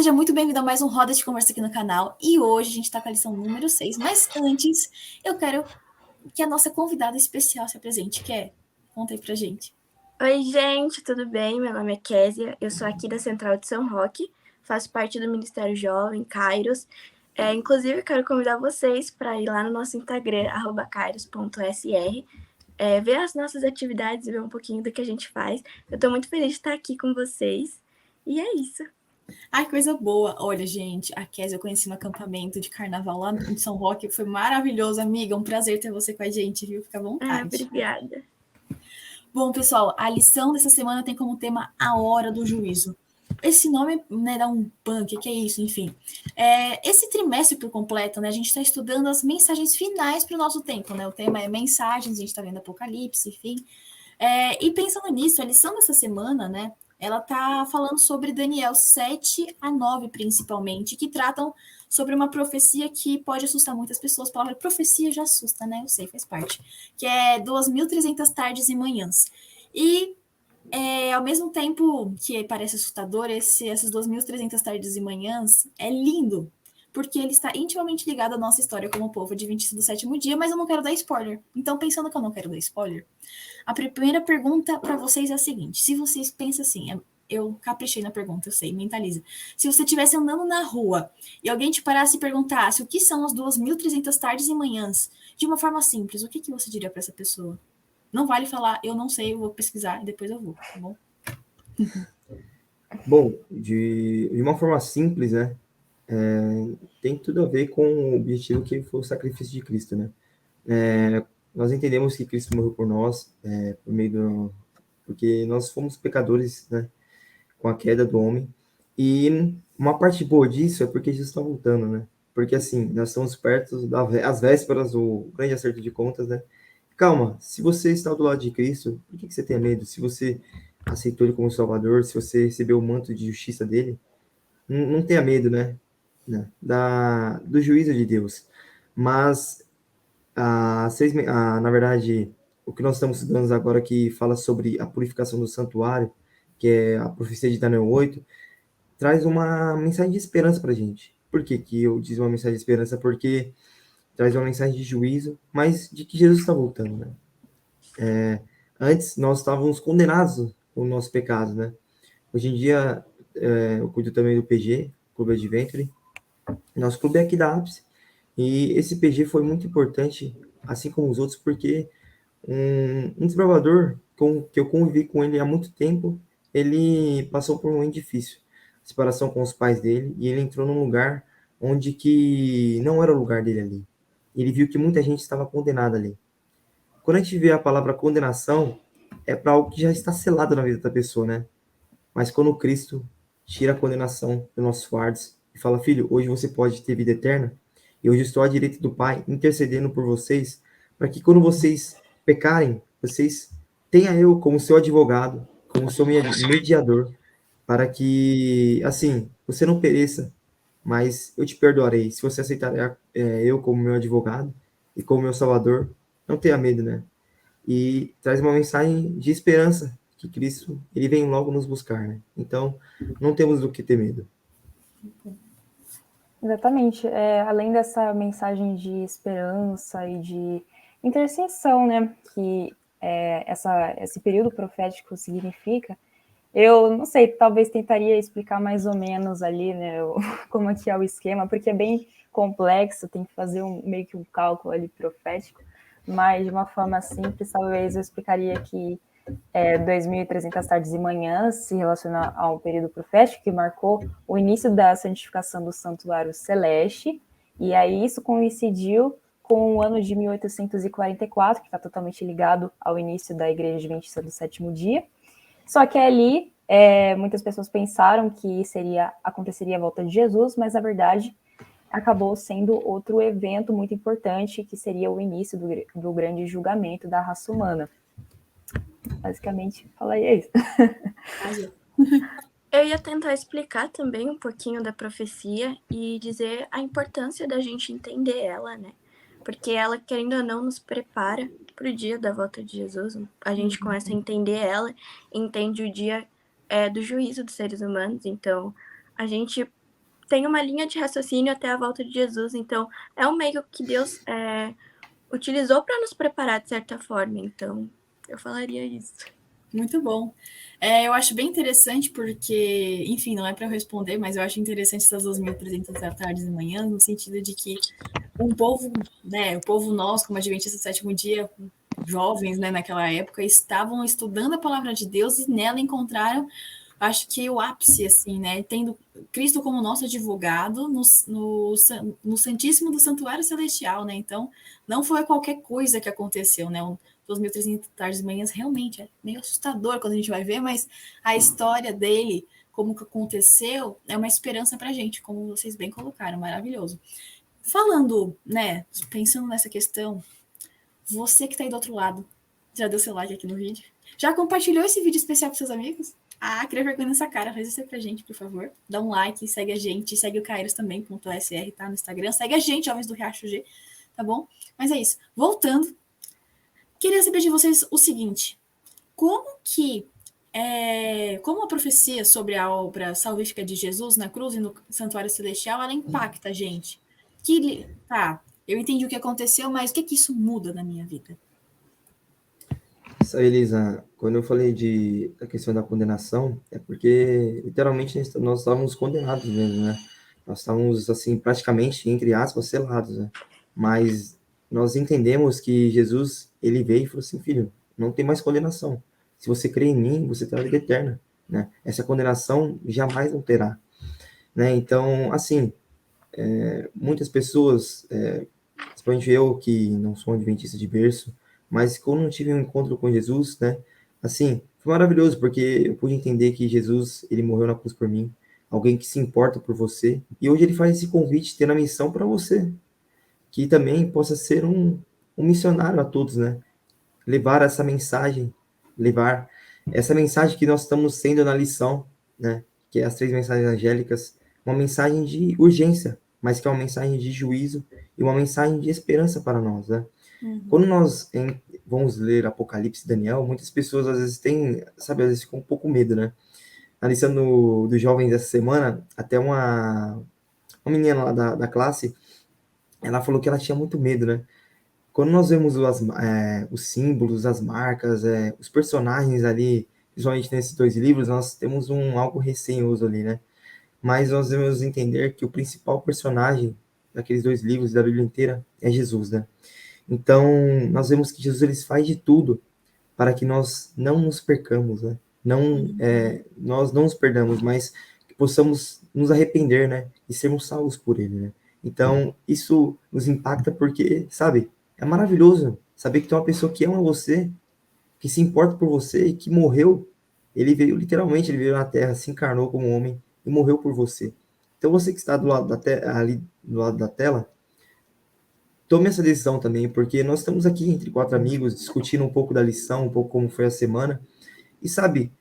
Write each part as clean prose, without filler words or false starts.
seja muito bem-vindo a mais um Roda de Conversa aqui no canal. E hoje a gente está com a lição número 6. Mas antes, eu quero que a nossa convidada especial se apresente. Conta aí pra gente. Oi, gente, tudo bem? Meu nome é Késia, eu sou aqui da Central de São Roque, faço parte do Ministério Jovem, Kairos. Inclusive, quero convidar vocês para ir lá no nosso Instagram, @kairos.sr, ver as nossas atividades e ver um pouquinho do que a gente faz. Eu estou muito feliz de estar aqui com vocês. E é isso. Ai, coisa boa. Olha, gente, a Kézia eu conheci no acampamento de carnaval lá em São Roque. Foi maravilhoso, amiga. Um prazer ter você com a gente, viu? Fica à vontade. Obrigada. Bom, pessoal, a lição dessa semana tem como tema a hora do juízo. Esse nome, né, dá um punk, que é isso, enfim. Esse trimestre por completo, né, a gente está estudando as mensagens finais para o nosso tempo, né? O tema é mensagens, a gente está vendo Apocalipse, enfim. E pensando nisso, a lição dessa semana, né, ela está falando sobre Daniel 7 a 9, principalmente, que tratam sobre uma profecia que pode assustar muitas pessoas. A palavra profecia já assusta, né? Eu sei, faz parte. Que é 2.300 tardes e manhãs. E ao mesmo tempo que parece assustador, essas 2.300 tardes e manhãs é lindo, porque ele está intimamente ligado à nossa história como povo adventista do sétimo dia, mas eu não quero dar spoiler. Então, pensando que eu não quero dar spoiler, a primeira pergunta para vocês é a seguinte: se vocês pensam assim, eu caprichei na pergunta, eu sei, mentaliza. Se você estivesse andando na rua e alguém te parasse e perguntasse o que são as 2.300 tardes e manhãs, de uma forma simples, o que você diria para essa pessoa? Não vale falar, eu não sei, eu vou pesquisar e depois eu vou, tá bom? Bom, de uma forma simples, né? Tem tudo a ver com o objetivo que foi o sacrifício de Cristo, né? Nós entendemos que Cristo morreu por nós, porque nós fomos pecadores, né? Com a queda do homem. E uma parte boa disso é porque Jesus está voltando, né? Porque assim, nós estamos perto das vésperas do grande acerto de contas, né? Calma, se você está do lado de Cristo, por que você tem medo? Se você aceitou ele como Salvador, se você recebeu o manto de justiça dele, não tenha medo, né? Do juízo de Deus. Mas, na verdade, o que nós estamos estudando agora que fala sobre a purificação do santuário, que é a profecia de Daniel 8, traz uma mensagem de esperança para a gente. Por que que eu diz uma mensagem de esperança? Porque traz uma mensagem de juízo, mas de que Jesus está voltando, né? Antes, nós estávamos condenados com o nosso pecado, né? Hoje em dia, eu cuido também do PG, Clube Adventure. Nosso clube é aqui da Ápice. E esse PG foi muito importante, assim como os outros, porque um desbravador que eu convivi com ele há muito tempo, ele passou por um momento difícil. Separação com os pais dele, e ele entrou num lugar onde que não era o lugar dele ali. Ele viu que muita gente estava condenada ali. Quando a gente vê a palavra condenação, é para algo que já está selado na vida da pessoa, né? Mas quando Cristo tira a condenação dos nossos fardos e fala: filho, hoje você pode ter vida eterna, e hoje estou à direita do Pai, intercedendo por vocês, para que quando vocês pecarem, vocês tenham eu como seu advogado, como seu mediador, para que, assim, você não pereça, mas eu te perdoarei. Se você aceitar eu como meu advogado e como meu salvador, não tenha medo, né? E traz uma mensagem de esperança, que Cristo, ele vem logo nos buscar, né? Então, não temos do que ter medo. Exatamente. Além dessa mensagem de esperança e de intercessão, né, que esse período profético significa, eu não sei, talvez tentaria explicar mais ou menos ali, né, como é que é o esquema, porque é bem complexo, tem que fazer meio que um cálculo ali profético, mas de uma forma simples, talvez eu explicaria que 2.300 tardes e manhãs se relaciona ao período profético que marcou o início da santificação do santuário celeste, e aí isso coincidiu com o ano de 1844, que está totalmente ligado ao início da Igreja Adventista do Sétimo Dia. Só que ali muitas pessoas pensaram que aconteceria a volta de Jesus, mas na verdade acabou sendo outro evento muito importante, que seria o início do grande julgamento da raça humana. Basicamente, falaria isso. Eu ia tentar explicar também um pouquinho da profecia e dizer a importância da gente entender ela, né? Porque ela, querendo ou não, nos prepara para o dia da volta de Jesus. A gente começa a entender ela, entende o dia do juízo dos seres humanos. Então, a gente tem uma linha de raciocínio até a volta de Jesus. Então, é um meio que Deus utilizou para nos preparar de certa forma. Então, eu falaria isso. Muito bom. Eu acho bem interessante porque, enfim, não é para eu responder, mas eu acho interessante essas 2.300 tardes e manhãs, no sentido de que um povo, né, o povo nós, como adventistas do sétimo dia, jovens, né, naquela época, estavam estudando a palavra de Deus e nela encontraram, acho que o ápice, assim, né, tendo Cristo como nosso advogado no Santíssimo do Santuário Celestial, né, então não foi qualquer coisa que aconteceu, né, 2.300 tardes e manhãs realmente é meio assustador quando a gente vai ver, mas a história dele, como que aconteceu, é uma esperança pra gente, como vocês bem colocaram, maravilhoso. Falando, né, pensando nessa questão, você que está aí do outro lado, já deu seu like aqui no vídeo? Já compartilhou esse vídeo especial com seus amigos? Queria vergonha nessa cara, faz isso aí pra gente, por favor. Dá um like, segue a gente, segue o Kairos também, .sr, tá? No Instagram. Segue a gente, Jovens do Riacho G, tá bom? Mas é isso. Voltando, queria saber de vocês o seguinte. Como a profecia sobre a obra salvífica de Jesus na cruz e no santuário celestial, ela impacta a gente? Eu entendi o que aconteceu, mas o que isso muda na minha vida? Isso aí, Elisa, quando eu falei da questão da condenação, é porque, literalmente, nós estávamos condenados mesmo, né? Nós estávamos, assim, praticamente, entre aspas, selados, né? Mas nós entendemos que Jesus, ele veio e falou assim, filho, não tem mais condenação. Se você crê em mim, você terá vida eterna, né? Essa condenação jamais não terá, né? Então, assim, muitas pessoas, principalmente eu, que não sou um adventista de berço, mas quando eu tive um encontro com Jesus, né, assim, foi maravilhoso, porque eu pude entender que Jesus, ele morreu na cruz por mim, alguém que se importa por você, e hoje ele faz esse convite, tendo a missão para você, que também possa ser um missionário a todos, né, levar essa mensagem que nós estamos sendo na lição, né, que é as 3 mensagens angélicas, uma mensagem de urgência, mas que é uma mensagem de juízo e uma mensagem de esperança para nós, né? Quando nós vamos ler Apocalipse e Daniel, muitas pessoas às vezes têm, sabe, às vezes ficam um pouco medo, né? Na lição dos jovens dessa semana, até uma menina lá da classe, ela falou que ela tinha muito medo, né? Quando nós vemos os símbolos, as marcas, os personagens ali, principalmente nesses 2 livros, nós temos algo receioso ali, né? Mas nós devemos entender que o principal personagem daqueles 2 livros, da Bíblia inteira, é Jesus, né? Então, nós vemos que Jesus ele faz de tudo para que nós não nos percamos, né? Nós não nos perdamos, mas que possamos nos arrepender, né? E sermos salvos por ele, né? Então, isso nos impacta porque, sabe, é maravilhoso saber que tem uma pessoa que ama você, que se importa por você e que morreu. Ele veio, literalmente, ele veio na Terra, se encarnou como homem e morreu por você. Então, você que está ali do lado da tela, tome essa decisão também, porque nós estamos aqui entre 4 amigos, discutindo um pouco da lição, um pouco como foi a semana, e sabe,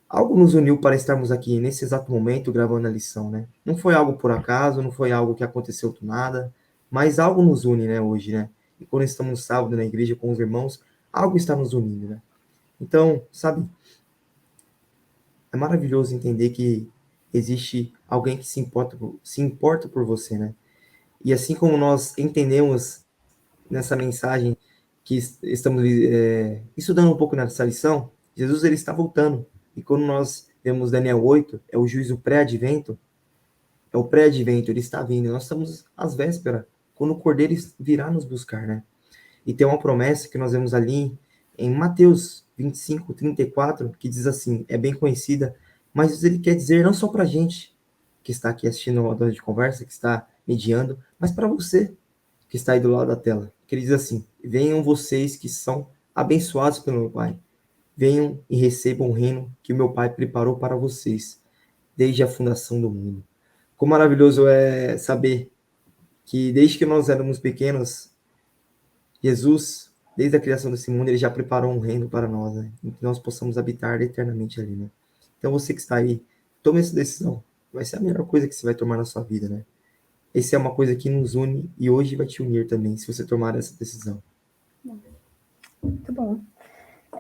algo nos uniu para estarmos aqui nesse exato momento gravando a lição, né? Não foi algo por acaso, não foi algo que aconteceu do nada, mas algo nos une, né, hoje, né? E quando estamos sábado na igreja com os irmãos, algo está nos unindo, né? Então, sabe, é maravilhoso entender que existe alguém que se importa por você, né? E assim como nós entendemos nessa mensagem que estamos estudando um pouco nessa lição, Jesus ele está voltando. E quando nós vemos Daniel 8, é o juízo pré-advento, é o pré-advento, ele está vindo. Nós estamos às vésperas, quando o Cordeiro virá nos buscar, né? E tem uma promessa que nós vemos ali em Mateus 25:34, que diz assim, é bem conhecida, mas ele quer dizer não só para a gente que está aqui assistindo uma roda de conversa, que está mediando, mas para você que está aí do lado da tela, que ele diz assim, venham vocês que são abençoados pelo meu Pai, venham e recebam o reino que o meu Pai preparou para vocês, desde a fundação do mundo. Como maravilhoso é saber que desde que nós éramos pequenos, Jesus, desde a criação desse mundo, ele já preparou um reino para nós, né? E que nós possamos habitar eternamente ali, né? Então você que está aí, tome essa decisão. Vai ser a melhor coisa que você vai tomar na sua vida, né? Essa é uma coisa que nos une e hoje vai te unir também, se você tomar essa decisão. Muito bom.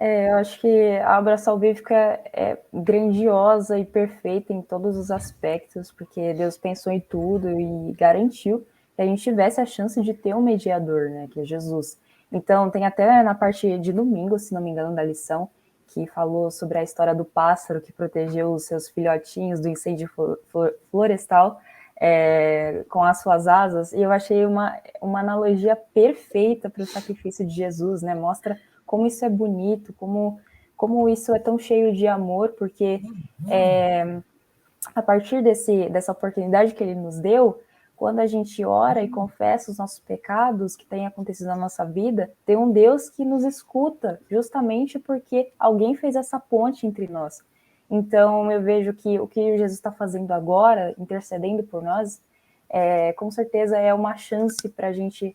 Eu acho que a obra salvífica é grandiosa e perfeita em todos os aspectos, porque Deus pensou em tudo e garantiu que a gente tivesse a chance de ter um mediador, né, que é Jesus. Então, tem até na parte de domingo, se não me engano, da lição, que falou sobre a história do pássaro que protegeu os seus filhotinhos do incêndio florestal com as suas asas, e eu achei uma analogia perfeita para o sacrifício de Jesus, né, mostra como isso é bonito, como isso é tão cheio de amor, porque a partir dessa oportunidade que ele nos deu, quando a gente ora e confessa os nossos pecados que têm acontecido na nossa vida, tem um Deus que nos escuta, justamente porque alguém fez essa ponte entre nós. Então, eu vejo que o que Jesus está fazendo agora, intercedendo por nós, com certeza é uma chance para a gente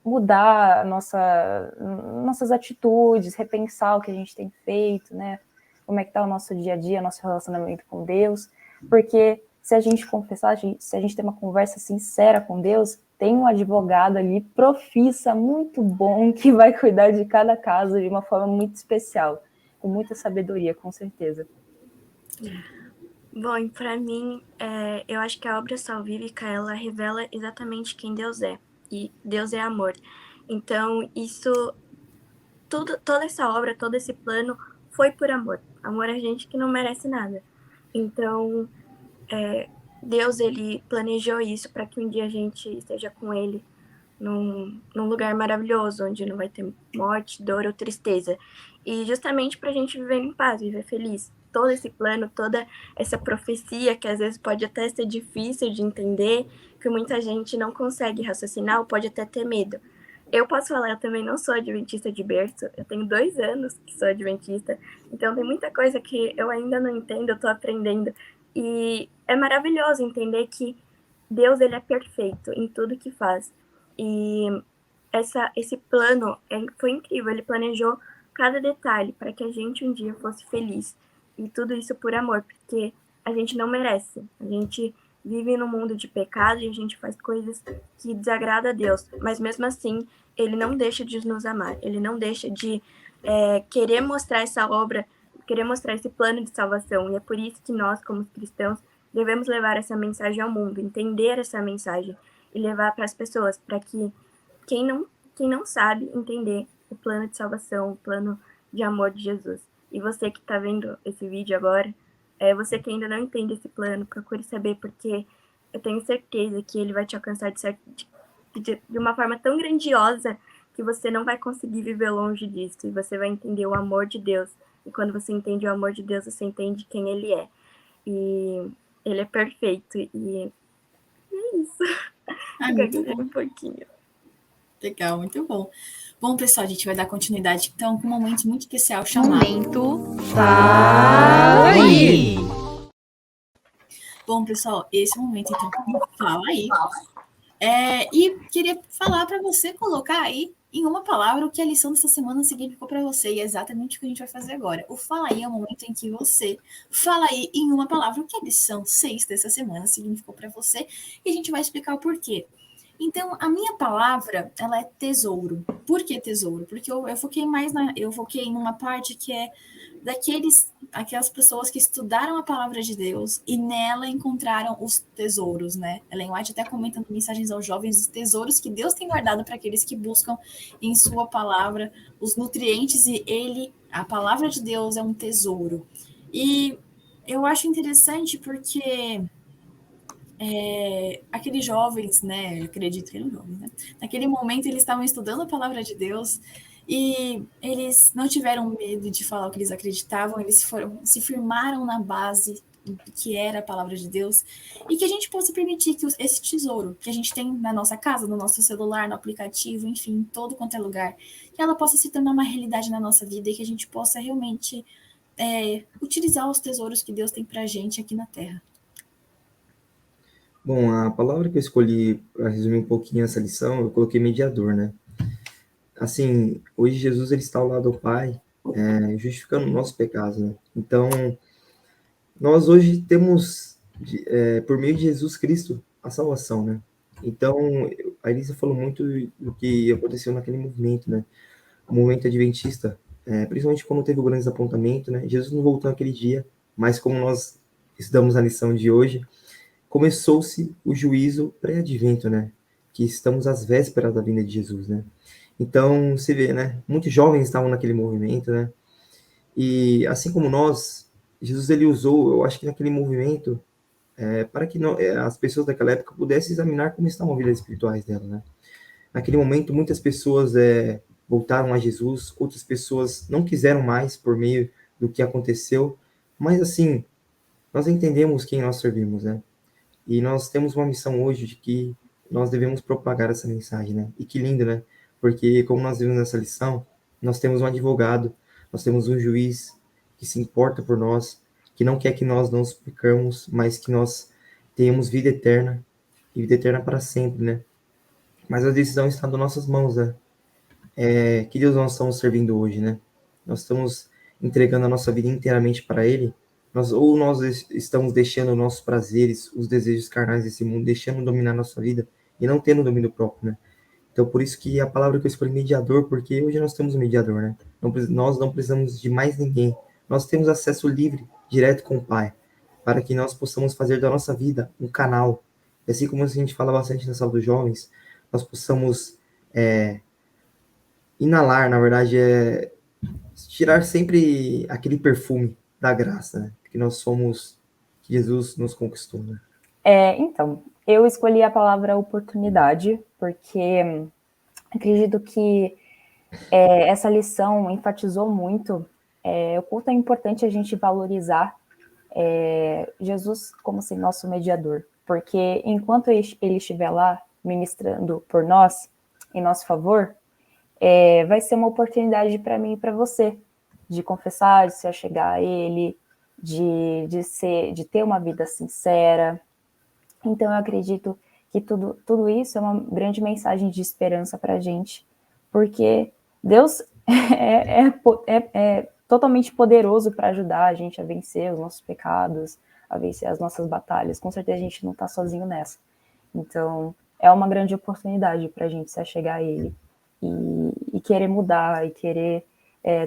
mudar nossas atitudes, repensar o que a gente tem feito, né? Como é que está o nosso dia a dia, nosso relacionamento com Deus, porque se a gente confessar, se a gente tem uma conversa sincera com Deus, tem um advogado ali, profissa, muito bom, que vai cuidar de cada caso de uma forma muito especial, com muita sabedoria, com certeza. Bom, para mim, eu acho que a obra salvífica, ela revela exatamente quem Deus é. E Deus é amor. Então, toda essa obra, todo esse plano foi por amor. Amor a gente que não merece nada. Então, Deus, ele planejou isso para que um dia a gente esteja com ele num lugar maravilhoso, onde não vai ter morte, dor ou tristeza. E justamente para a gente viver em paz, viver feliz. Todo esse plano, toda essa profecia, que às vezes pode até ser difícil de entender, que muita gente não consegue raciocinar ou pode até ter medo. Eu posso falar, eu também não sou adventista de berço, eu tenho 2 anos que sou adventista, então tem muita coisa que eu ainda não entendo, eu tô aprendendo. E é maravilhoso entender que Deus, ele é perfeito em tudo que faz. E esse plano foi incrível, ele planejou cada detalhe para que a gente um dia fosse feliz. E tudo isso por amor, porque a gente não merece. A gente vive num mundo de pecado e a gente faz coisas que desagradam a Deus. Mas mesmo assim, ele não deixa de nos amar. Ele não deixa de querer mostrar essa obra, querer mostrar esse plano de salvação. E é por isso que nós, como cristãos, devemos levar essa mensagem ao mundo, entender essa mensagem e levar para as pessoas, para que quem não sabe entender o plano de salvação, o plano de amor de Jesus. E você que está vendo esse vídeo agora, você que ainda não entende esse plano, procure saber, porque eu tenho certeza que ele vai te alcançar de uma forma tão grandiosa que você não vai conseguir viver longe disso, e você vai entender o amor de Deus. E quando você entende o amor de Deus, você entende quem ele é. E ele é perfeito, e é isso. Muito bom. Um pouquinho. Legal, muito bom. Bom, pessoal, a gente vai dar continuidade, então, com um momento muito especial chamado... Momento Fala Aí! Bom, pessoal, esse momento, então, fala aí. E queria falar para você colocar aí em uma palavra o que a lição dessa semana significou para você, e é exatamente o que a gente vai fazer agora. O Fala Aí é o momento em que você fala aí em uma palavra o que a lição 6 dessa semana significou para você, e a gente vai explicar o porquê. Então, a minha palavra, ela é tesouro. Por que tesouro? Porque eu foquei em uma parte que é aquelas pessoas que estudaram a palavra de Deus e nela encontraram os tesouros, né? Ellen White até comenta em Mensagens aos Jovens os tesouros que Deus tem guardado para aqueles que buscam em sua palavra os nutrientes, e a palavra de Deus é um tesouro. E eu acho interessante porque aqueles jovens, né? Eu acredito que eram jovens, né? Naquele momento eles estavam estudando a palavra de Deus e eles não tiveram medo de falar o que eles acreditavam, eles se firmaram na base que era a palavra de Deus, e que a gente possa permitir que esse tesouro que a gente tem na nossa casa, no nosso celular, no aplicativo, enfim, em todo quanto é lugar, que ela possa se tornar uma realidade na nossa vida e que a gente possa realmente utilizar os tesouros que Deus tem pra gente aqui na Terra. Bom, a palavra que eu escolhi para resumir um pouquinho essa lição, eu coloquei mediador, né? Assim, hoje Jesus ele está ao lado do Pai, justificando o nosso pecado, né? Então, nós hoje temos, por meio de Jesus Cristo, a salvação, né? Então, a Elisa falou muito do que aconteceu naquele movimento, né? O movimento adventista, principalmente quando teve o grande desapontamento, né? Jesus não voltou naquele dia, mas como nós estudamos a lição de hoje, começou-se o juízo pré-advento, né? Que estamos às vésperas da vinda de Jesus, né? Então, você vê, né? Muitos jovens estavam naquele movimento, né? E assim como nós, Jesus ele usou, eu acho que naquele movimento, para que as pessoas daquela época pudessem examinar como estavam as vidas espirituais dela, né? Naquele momento, muitas pessoas voltaram a Jesus, outras pessoas não quiseram mais por meio do que aconteceu, mas assim, nós entendemos quem nós servimos, né? E nós temos uma missão hoje de que nós devemos propagar essa mensagem, né? E que lindo, né? Porque, como nós vimos nessa lição, nós temos um advogado, nós temos um juiz que se importa por nós, que não quer que nós não pecamos, mas que nós tenhamos vida eterna, e vida eterna para sempre, né? Mas a decisão está nas nossas mãos, né? Que Deus nós estamos servindo hoje, né? Nós estamos entregando a nossa vida inteiramente para Ele, ou nós estamos deixando nossos prazeres, os desejos carnais desse mundo, deixando dominar nossa vida e não tendo domínio próprio, né? Então, por isso que a palavra que eu escolhi, mediador, porque hoje nós temos um mediador, né? Nós não precisamos de mais ninguém. Nós temos acesso livre, direto com o Pai, para que nós possamos fazer da nossa vida um canal. E assim como a gente fala bastante na sala dos jovens, nós possamos inalar, na verdade, tirar sempre aquele perfume da graça, né? Que nós somos, que Jesus nos conquistou, né? Então, eu escolhi a palavra oportunidade, porque acredito que essa lição enfatizou muito o quanto é importante a gente valorizar Jesus como assim, nosso mediador, porque enquanto ele estiver lá ministrando por nós, em nosso favor, vai ser uma oportunidade para mim e para você, de confessar, de se achegar a Ele, de ter uma vida sincera. Então, eu acredito que tudo isso é uma grande mensagem de esperança para a gente, porque Deus é totalmente poderoso para ajudar a gente a vencer os nossos pecados, a vencer as nossas batalhas. Com certeza a gente não está sozinho nessa. Então, é uma grande oportunidade para a gente se achegar a Ele e querer mudar, e querer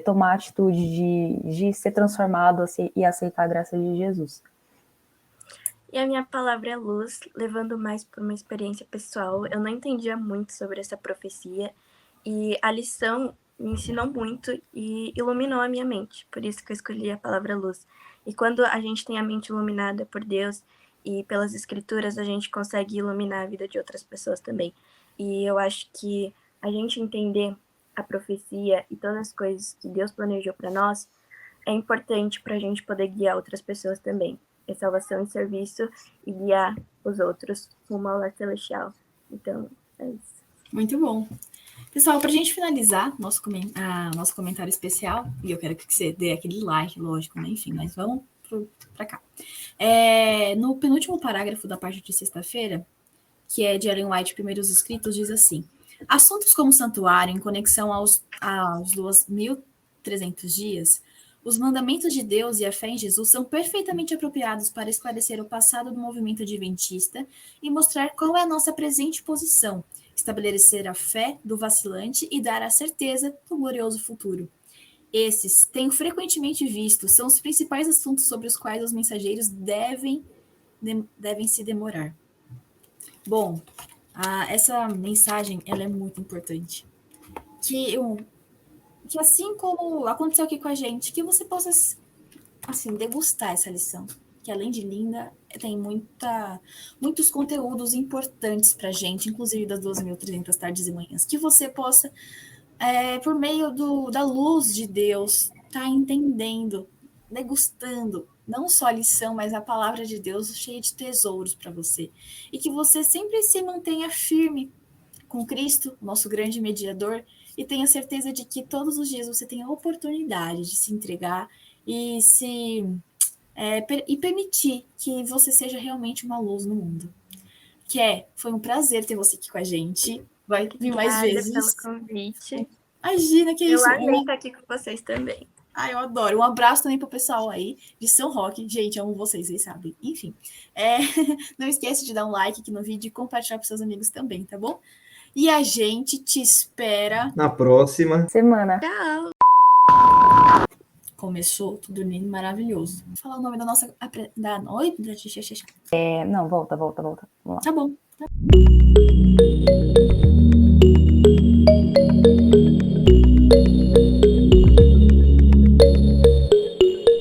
tomar a atitude de ser transformado e aceitar a graça de Jesus. E a minha palavra é luz, levando mais por uma experiência pessoal. Eu não entendia muito sobre essa profecia e a lição me ensinou muito e iluminou a minha mente. Por isso que eu escolhi a palavra luz. E quando a gente tem a mente iluminada por Deus e pelas escrituras, a gente consegue iluminar a vida de outras pessoas também. E eu acho que a gente entender a profecia e todas as coisas que Deus planejou para nós é importante para a gente poder guiar outras pessoas também. É salvação e serviço e guiar os outros rumo ao lar celestial. Então, é isso. Muito bom. Pessoal, para a gente finalizar nosso comentário especial, e eu quero que você dê aquele like, lógico, né? Enfim, mas vamos para cá. No penúltimo parágrafo da parte de sexta-feira, que é de Ellen White, Primeiros Escritos, diz assim: assuntos como santuário, em conexão aos 2.300 dias, os mandamentos de Deus e a fé em Jesus são perfeitamente apropriados para esclarecer o passado do movimento adventista e mostrar qual é a nossa presente posição, estabelecer a fé do vacilante e dar a certeza do glorioso futuro. Esses, tenho frequentemente visto, são os principais assuntos sobre os quais os mensageiros devem se demorar. Bom, essa mensagem ela é muito importante. Que assim como aconteceu aqui com a gente, que você possa assim, degustar essa lição, que além de linda, tem muitos conteúdos importantes para a gente, inclusive das 2.300 tardes e manhãs, que você possa, por meio da luz de Deus, estar entendendo, degustando, não só a lição, mas a palavra de Deus cheia de tesouros para você. E que você sempre se mantenha firme com Cristo, nosso grande mediador, e tenha certeza de que todos os dias você tem a oportunidade de se entregar e permitir que você seja realmente uma luz no mundo. Foi um prazer ter você aqui com a gente. Vai vir mais vezes. Obrigada pelo convite. Imagina, que isso. Eu amei estar aqui com vocês também. Eu adoro. Um abraço também pro pessoal aí de São Roque. Gente, amo vocês sabem. Enfim, não esquece de dar um like aqui no vídeo e compartilhar com seus amigos também, tá bom? E a gente te espera na próxima semana. Tchau! Começou, tô dormindo maravilhoso. Vou falar o nome da nossa... Oi? Não, volta. Vamos lá. Tá bom.